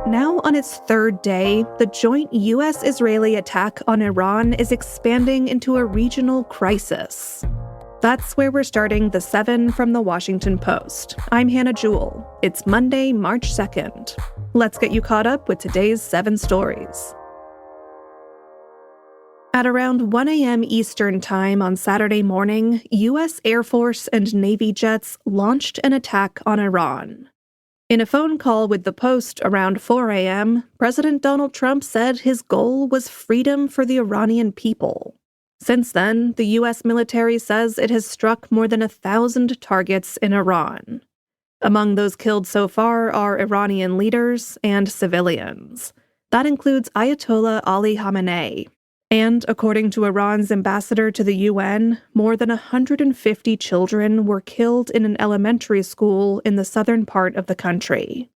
Now on its third day, the joint U.S.-Israeli attack on Iran is expanding into a regional crisis. That's where we're starting the 7 from the Washington Post. I'm Hannah Jewell. It's Monday, March 2nd. Let's get you caught up with today's 7 stories. At around 1 a.m. Eastern Time on Saturday morning, U.S. Air Force and Navy jets launched an attack on Iran. In a phone call with the Post around 4 a.m., President Donald Trump said his goal was freedom for the Iranian people. Since then, the U.S. military says it has struck more than 1,000 targets in Iran. Among those killed so far are Iranian leaders and civilians. That includes Ayatollah Ali Khamenei. And according to Iran's ambassador to the UN, more than 150 children were killed in an elementary school in the southern part of the country.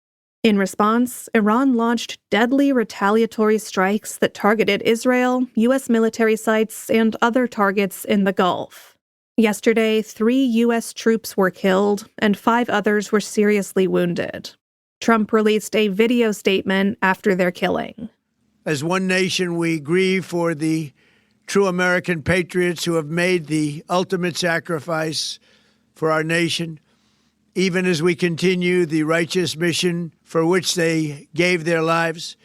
In response, Iran launched deadly retaliatory strikes that targeted Israel, U.S. military sites, and other targets in the Gulf. Yesterday, 3 U.S. troops were killed, and 5 others were seriously wounded. Trump released a video statement after their killing. As one nation, we grieve for the true American patriots who have made the ultimate sacrifice for our nation, even as we continue the righteous mission for which they gave their lives.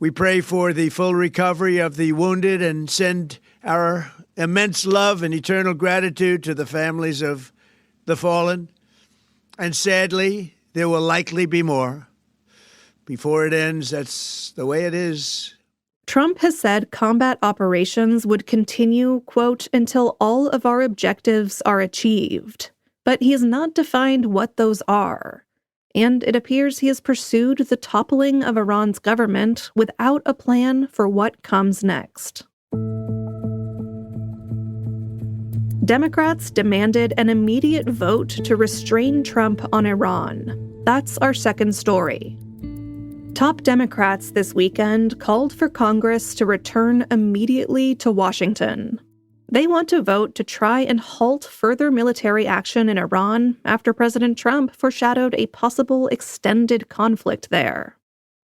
We pray for the full recovery of the wounded and send our immense love and eternal gratitude to the families of the fallen. And sadly, there will likely be more. Before it ends, that's the way it is. Trump has said combat operations would continue, quote, until all of our objectives are achieved. But he has not defined what those are. And it appears he has pursued the toppling of Iran's government without a plan for what comes next. Democrats demanded an immediate vote to restrain Trump on Iran. That's our second story. Top Democrats this weekend called for Congress to return immediately to Washington. They want to vote to try and halt further military action in Iran after President Trump foreshadowed a possible extended conflict there.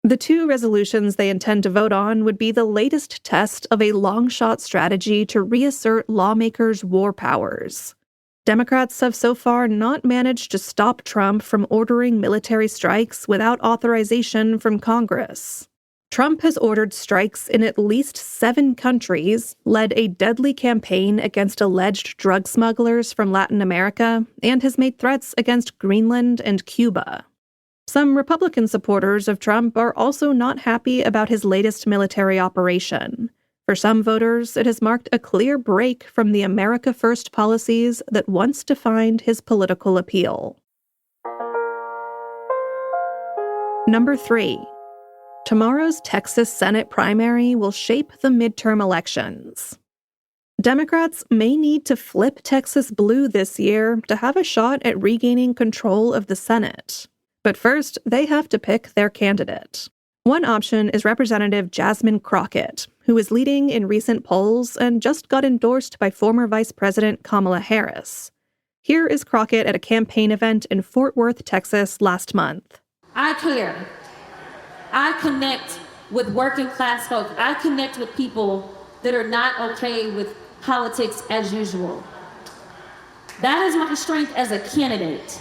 The 2 resolutions they intend to vote on would be the latest test of a long-shot strategy to reassert lawmakers' war powers. Democrats have so far not managed to stop Trump from ordering military strikes without authorization from Congress. Trump has ordered strikes in at least 7 countries, led a deadly campaign against alleged drug smugglers from Latin America, and has made threats against Greenland and Cuba. Some Republican supporters of Trump are also not happy about his latest military operation. For some voters, it has marked a clear break from the America First policies that once defined his political appeal. Number 3. Tomorrow's Texas Senate primary will shape the midterm elections. Democrats may need to flip Texas blue this year to have a shot at regaining control of the Senate. But first, they have to pick their candidate. One option is Representative Jasmine Crockett, who is leading in recent polls and just got endorsed by former Vice President Kamala Harris. Here is Crockett at a campaign event in Fort Worth, Texas last month. I care. I connect with working class folks. I connect with people that are not okay with politics as usual. That is my strength as a candidate.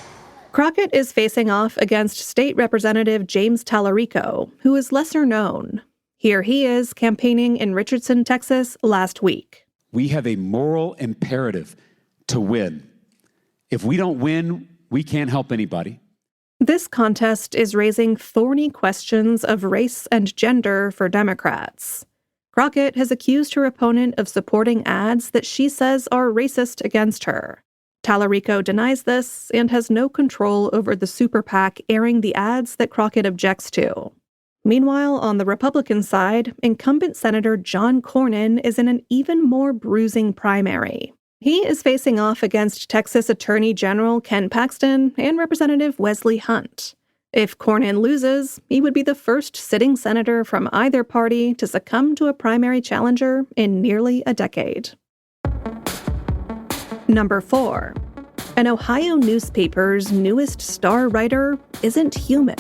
Crockett is facing off against State Representative James Tallarico, who is lesser known. Here he is campaigning in Richardson, Texas, last week. We have a moral imperative to win. If we don't win, we can't help anybody. This contest is raising thorny questions of race and gender for Democrats. Crockett has accused her opponent of supporting ads that she says are racist against her. Tallarico denies this and has no control over the super PAC airing the ads that Crockett objects to. Meanwhile, on the Republican side, incumbent Senator John Cornyn is in an even more bruising primary. He is facing off against Texas Attorney General Ken Paxton and Representative Wesley Hunt. If Cornyn loses, he would be the first sitting senator from either party to succumb to a primary challenger in nearly a decade. Number 4. An Ohio newspaper's newest star writer isn't human.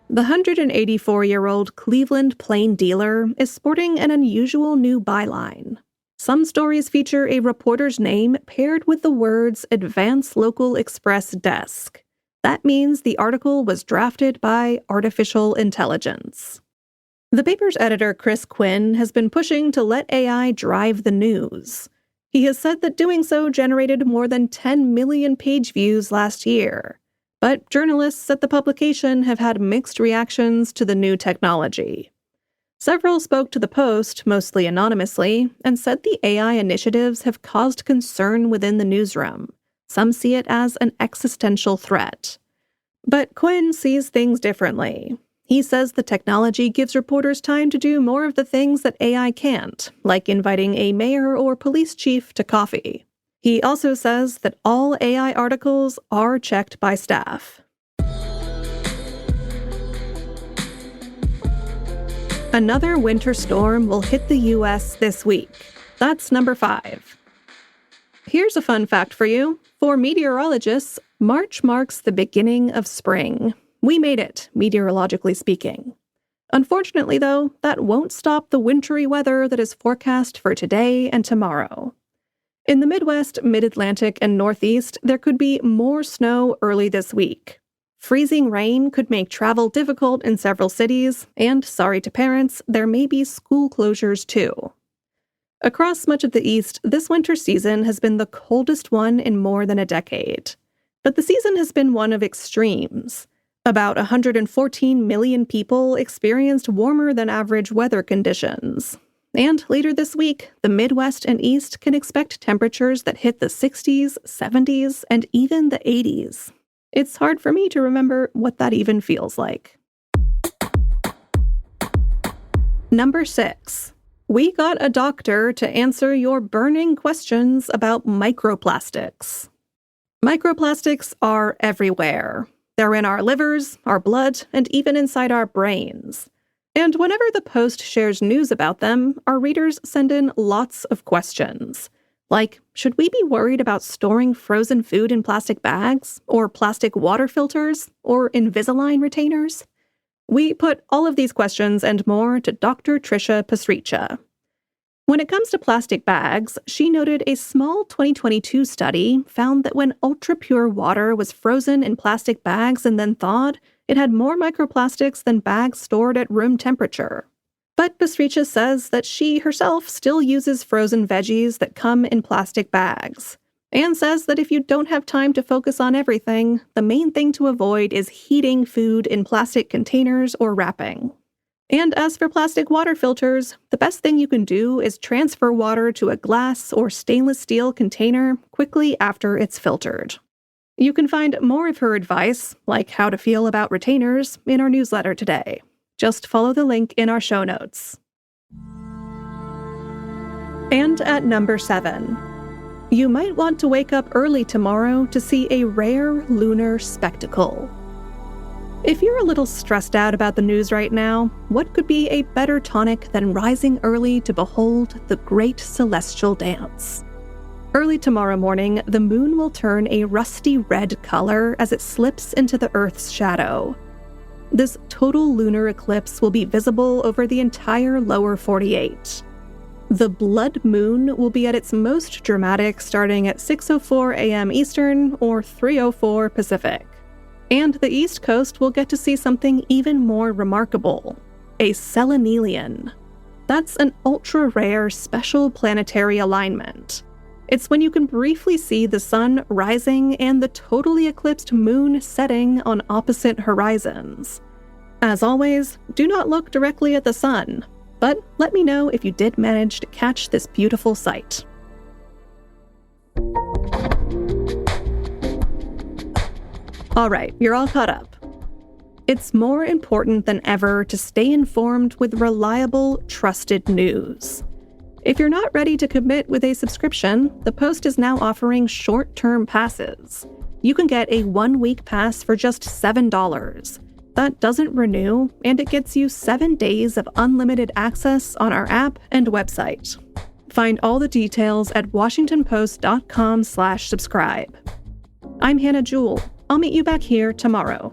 The 184-year-old Cleveland Plain dealer is sporting an unusual new byline. Some stories feature a reporter's name paired with the words Advance Local Express Desk. That means the article was drafted by artificial intelligence. The paper's editor, Chris Quinn, has been pushing to let AI drive the news. He has said that doing so generated more than 10 million page views last year. But journalists at the publication have had mixed reactions to the new technology. Several spoke to the Post, mostly anonymously, and said the AI initiatives have caused concern within the newsroom. Some see it as an existential threat. But Quinn sees things differently. He says the technology gives reporters time to do more of the things that AI can't, like inviting a mayor or police chief to coffee. He also says that all AI articles are checked by staff. Another winter storm will hit the U.S. this week. That's number 5. Here's a fun fact for you. For meteorologists, March marks the beginning of spring. We made it, meteorologically speaking. Unfortunately, though, that won't stop the wintry weather that is forecast for today and tomorrow. In the Midwest, Mid-Atlantic, and Northeast, there could be more snow early this week. Freezing rain could make travel difficult in several cities, and, sorry to parents, there may be school closures too. Across much of the East, this winter season has been the coldest one in more than a decade. But the season has been one of extremes. About 114 million people experienced warmer than average weather conditions. And later this week, the Midwest and East can expect temperatures that hit the 60s, 70s, and even the 80s. It's hard for me to remember what that even feels like. Number 6. We got a doctor to answer your burning questions about microplastics. Microplastics are everywhere. They're in our livers, our blood, and even inside our brains. And whenever the Post shares news about them, our readers send in lots of questions. Like, should we be worried about storing frozen food in plastic bags? Or plastic water filters? Or Invisalign retainers? We put all of these questions and more to Dr. Tricia Pasricha. When it comes to plastic bags, she noted a small 2022 study found that when ultra-pure water was frozen in plastic bags and then thawed, it had more microplastics than bags stored at room temperature. But Pasricha says that she herself still uses frozen veggies that come in plastic bags, and says that if you don't have time to focus on everything, the main thing to avoid is heating food in plastic containers or wrapping. And as for plastic water filters, the best thing you can do is transfer water to a glass or stainless steel container quickly after it's filtered. You can find more of her advice, like how to feel about retainers, in our newsletter today. Just follow the link in our show notes. And at number 7, you might want to wake up early tomorrow to see a rare lunar spectacle. If you're a little stressed out about the news right now, what could be a better tonic than rising early to behold the great celestial dance? Early tomorrow morning, the moon will turn a rusty red color as it slips into the Earth's shadow. This total lunar eclipse will be visible over the entire lower 48. The blood moon will be at its most dramatic starting at 6:04 a.m. Eastern or 3:04 Pacific. And the East Coast will get to see something even more remarkable, a selenelian. That's an ultra-rare special planetary alignment. It's when you can briefly see the sun rising and the totally eclipsed moon setting on opposite horizons. As always, do not look directly at the sun, but let me know if you did manage to catch this beautiful sight. All right, you're all caught up. It's more important than ever to stay informed with reliable, trusted news. If you're not ready to commit with a subscription, the Post is now offering short-term passes. You can get a 1-week pass for just $7. That doesn't renew, and it gets you 7 days of unlimited access on our app and website. Find all the details at washingtonpost.com/subscribe. I'm Hannah Jewell. I'll meet you back here tomorrow.